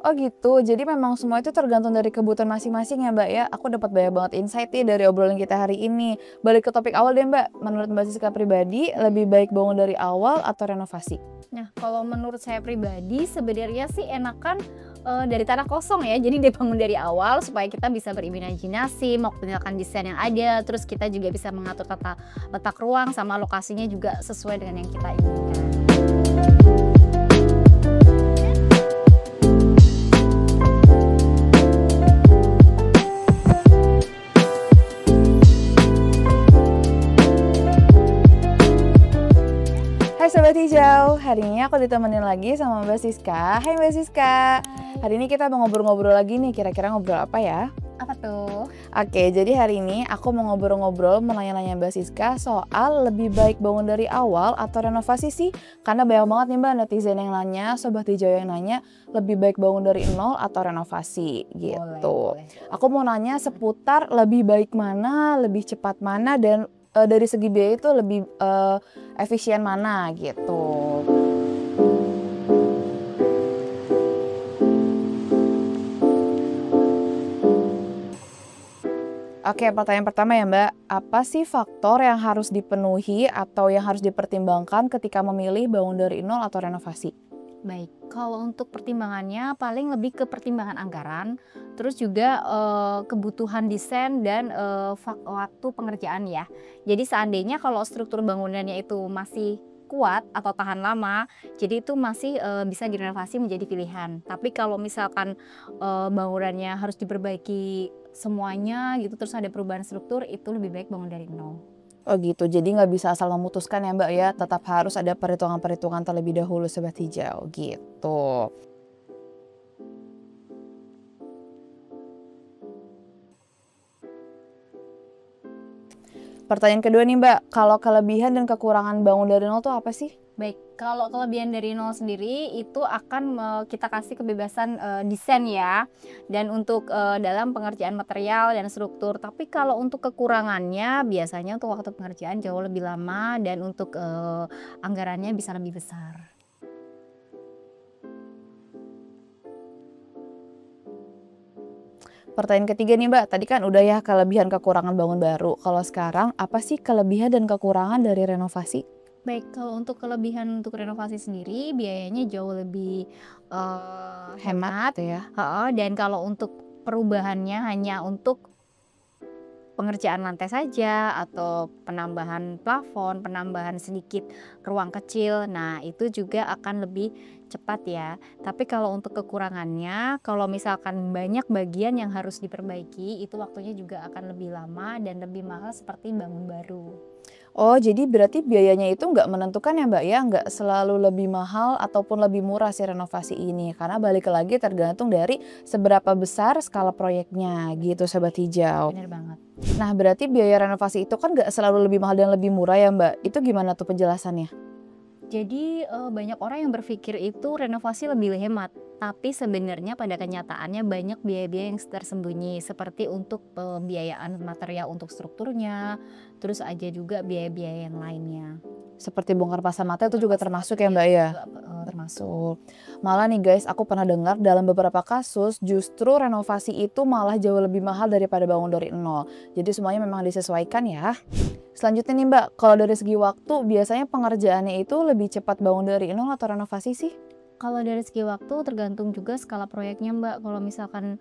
Oh gitu, jadi memang semua itu tergantung dari kebutuhan masing-masing ya Mbak ya? Aku dapat banyak banget insight nih dari obrolan kita hari ini. Balik ke topik awal deh Mbak, menurut Mbak Siska pribadi, lebih baik bangun dari awal atau renovasi? Nah, kalau menurut saya pribadi sebenarnya sih enakan, dari tanah kosong ya. Jadi dibangun dari awal supaya kita bisa berimajinasi, mengoptimalkan desain yang ada, terus kita juga bisa mengatur tata letak ruang sama lokasinya juga sesuai dengan yang kita inginkan. Hai Sobat Hijau, hari ini aku ditemenin lagi sama Mbak Siska. Hai Mbak Siska, hari ini kita mau ngobrol-ngobrol lagi nih, kira-kira ngobrol apa ya? Apa tuh? Oke, jadi hari ini aku mau ngobrol-ngobrol, mau nanya-nanya Mbak Siska soal lebih baik bangun dari awal atau renovasi sih? Karena banyak banget nih Mbak netizen yang nanya, Sobat Hijau yang nanya, lebih baik bangun dari nol atau renovasi gitu. Boleh. Aku mau nanya seputar lebih baik mana, lebih cepat mana, dan dari segi biaya itu lebih efisien mana gitu. Oke, pertanyaan pertama ya Mbak, apa sih faktor yang harus dipenuhi atau yang harus dipertimbangkan ketika memilih bangun dari nol atau renovasi? Baik, kalau untuk pertimbangannya paling lebih ke pertimbangan anggaran, terus juga, kebutuhan desain dan, waktu pengerjaan ya. Jadi seandainya kalau struktur bangunannya itu masih kuat atau tahan lama, jadi itu masih, bisa direnovasi menjadi pilihan. Tapi kalau misalkan, bangunannya harus diperbaiki semuanya gitu, terus ada perubahan struktur, itu lebih baik bangun dari nol. Oh gitu, jadi nggak bisa asal memutuskan ya Mbak ya, tetap harus ada perhitungan-perhitungan terlebih dahulu Sobat Hijau gitu. Pertanyaan kedua nih Mbak, kalau kelebihan dan kekurangan bangun dari nol tuh apa sih? Baik, kalau kelebihan dari nol sendiri itu akan kita kasih kebebasan, desain ya, dan untuk, dalam pengerjaan material dan struktur. Tapi kalau untuk kekurangannya biasanya untuk waktu pengerjaan jauh lebih lama dan untuk, anggarannya bisa lebih besar. Pertanyaan ketiga nih Mbak, tadi kan udah ya kelebihan kekurangan bangun baru. Kalau sekarang apa sih kelebihan dan kekurangan dari renovasi? Baik, kalau untuk kelebihan untuk renovasi sendiri biayanya jauh lebih, Hemat hemat, gitu ya. heeh, dan kalau untuk perubahannya hanya untuk pengerjaan lantai saja atau penambahan plafon, penambahan sedikit ruang kecil. Nah, itu juga akan lebih cepat ya. Tapi kalau untuk kekurangannya, kalau misalkan banyak bagian yang harus diperbaiki, itu waktunya juga akan lebih lama dan lebih mahal seperti bangun baru. Oh, jadi berarti biayanya itu nggak menentukan ya Mbak ya, nggak selalu lebih mahal ataupun lebih murah si renovasi ini, karena balik lagi tergantung dari seberapa besar skala proyeknya gitu Sobat Hijau. Bener banget. Nah, berarti biaya renovasi itu kan nggak selalu lebih mahal dan lebih murah ya Mbak, itu gimana tuh penjelasannya? Jadi, banyak orang yang berpikir itu renovasi lebih hemat, tapi sebenarnya pada kenyataannya banyak biaya-biaya yang tersembunyi, seperti untuk pembiayaan material untuk strukturnya, terus aja juga biaya-biaya yang lainnya. Seperti bongkar pasang mata itu Bongkar juga pasang termasuk ya Mbak material ya? juga, termasuk. Betul. Malah nih guys, aku pernah dengar dalam beberapa kasus justru renovasi itu malah jauh lebih mahal daripada bangun dari nol. Jadi semuanya memang disesuaikan ya. Selanjutnya nih Mbak, kalau dari segi waktu biasanya pengerjaannya itu lebih cepat bangun dari nol atau renovasi sih? Kalau dari segi waktu tergantung juga skala proyeknya, Mbak. Kalau misalkan,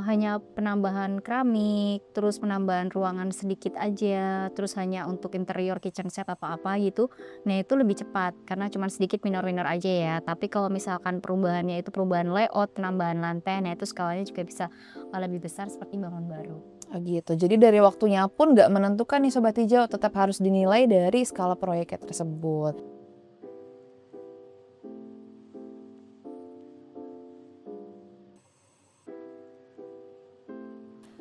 hanya penambahan keramik, terus penambahan ruangan sedikit aja, terus hanya untuk interior kitchen set atau apa gitu, nah itu lebih cepat karena cuman sedikit minor-minor aja ya. Tapi kalau misalkan perubahannya itu perubahan layout, penambahan lantai, nah itu skalanya juga bisa, lebih besar seperti bangun baru. Oh gitu, jadi dari waktunya pun nggak menentukan nih Sobat Hijau, tetap harus dinilai dari skala proyeknya tersebut.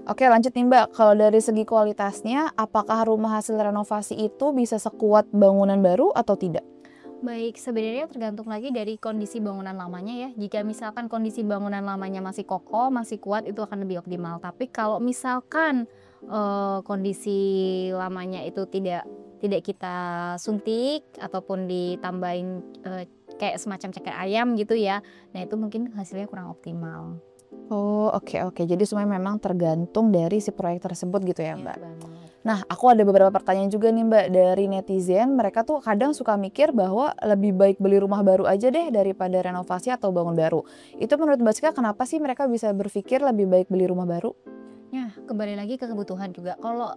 Oke lanjut nih Mbak, kalau dari segi kualitasnya, apakah rumah hasil renovasi itu bisa sekuat bangunan baru atau tidak? Baik, sebenarnya tergantung lagi dari kondisi bangunan lamanya ya. Jika misalkan kondisi bangunan lamanya masih kokoh, masih kuat, itu akan lebih optimal. Tapi kalau misalkan, kondisi lamanya itu tidak tidak kita suntik ataupun ditambahin, kayak semacam ceker ayam gitu ya. Nah itu mungkin hasilnya kurang optimal. Oh, oke. Jadi semuanya memang tergantung dari si proyek tersebut gitu ya, Iya Mbak. banget. Nah, aku ada beberapa pertanyaan juga nih, Mbak, dari netizen. Mereka tuh kadang suka mikir bahwa lebih baik beli rumah baru aja deh daripada renovasi atau bangun baru. Itu menurut Mbak Siska kenapa sih mereka bisa berpikir lebih baik beli rumah baru? Nah, kembali lagi ke kebutuhan juga. Kalau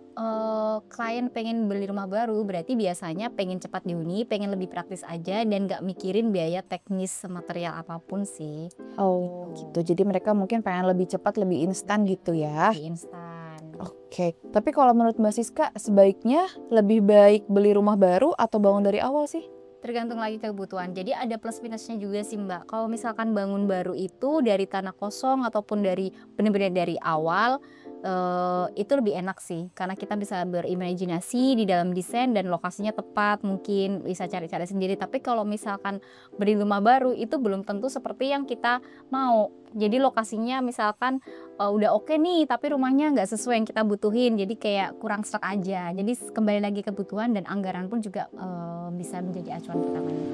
klien pengen beli rumah baru, berarti biasanya pengen cepat dihuni, pengen lebih praktis aja dan nggak mikirin biaya teknis material apapun sih. Oh, Gitu. gitu. Jadi mereka mungkin pengen lebih cepat, lebih instan gitu ya. Lebih instan. Oke. Tapi kalau menurut Mbak Siska sebaiknya lebih baik beli rumah baru atau bangun dari awal sih? Tergantung lagi ke kebutuhan. Jadi ada plus minusnya juga sih Mbak. Kalau misalkan bangun baru itu dari tanah kosong ataupun dari benar-benar dari awal, itu lebih enak sih. Karena kita bisa berimajinasi di dalam desain dan lokasinya tepat, mungkin bisa cari-cari sendiri. Tapi kalau misalkan beli rumah baru itu belum tentu seperti yang kita mau. Jadi lokasinya misalkan udah oke nih, tapi rumahnya nggak sesuai yang kita butuhin. Jadi kayak kurang stuck aja. Jadi kembali lagi kebutuhan dan anggaran pun juga bisa menjadi acuan pertamanya.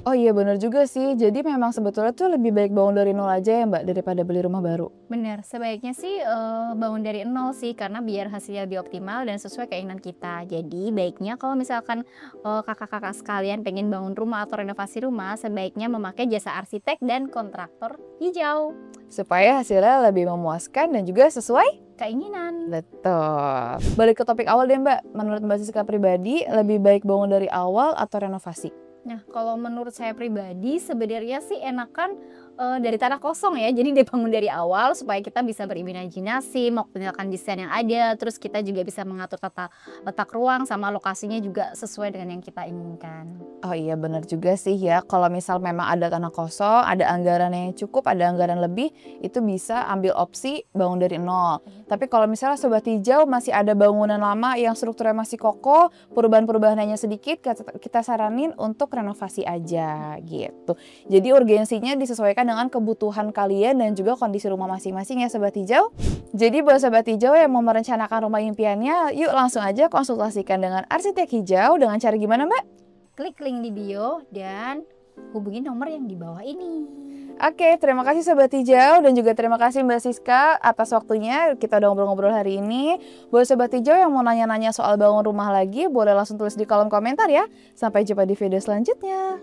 Oh iya bener juga sih. Jadi memang sebetulnya tuh lebih baik bangun dari nol aja ya, Mbak, daripada beli rumah baru. Bener, sebaiknya sih bangun dari nol sih karena biar hasilnya lebih optimal dan sesuai keinginan kita. Jadi baiknya kalau misalkan kakak-kakak sekalian pengen bangun rumah atau renovasi rumah, sebaiknya memakai jasa arsitek dan kontraktor hijau. Supaya hasilnya lebih memuaskan dan juga sesuai. Keinginan. Betul. Balik ke topik awal deh, Mbak. Menurut Mbak Siska pribadi, lebih baik bangun dari awal atau renovasi? Nah, kalau menurut saya pribadi sebenarnya sih enakan dari tanah kosong ya. Jadi dibangun dari awal supaya kita bisa berimajinasi, mengoptimalkan desain yang ada, terus kita juga bisa mengatur tata letak ruang sama lokasinya juga sesuai dengan yang kita inginkan. Oh iya bener juga sih ya. Kalau misal memang ada tanah kosong, ada anggaran yang cukup, ada anggaran lebih, itu bisa ambil opsi bangun dari nol. Tapi kalau misalnya Sobat Hijau masih ada bangunan lama yang strukturnya masih kokoh, perubahan-perubahan hanya sedikit, kita saranin untuk renovasi aja gitu. Jadi urgensinya disesuaikan dengan kebutuhan kalian dan juga kondisi rumah masing-masing ya Sobat Hijau. Jadi buat Sobat Hijau yang mau merencanakan rumah impiannya, yuk langsung aja konsultasikan dengan arsitek hijau dengan cara gimana, Mbak? Klik link di bio dan hubungi nomor yang di bawah ini. Oke, terima kasih Sobat Hijau dan juga terima kasih Mbak Siska atas waktunya. Kita udah ngobrol-ngobrol hari ini. Buat Sobat Hijau yang mau nanya-nanya soal bangun rumah lagi, boleh langsung tulis di kolom komentar ya. Sampai jumpa di video selanjutnya.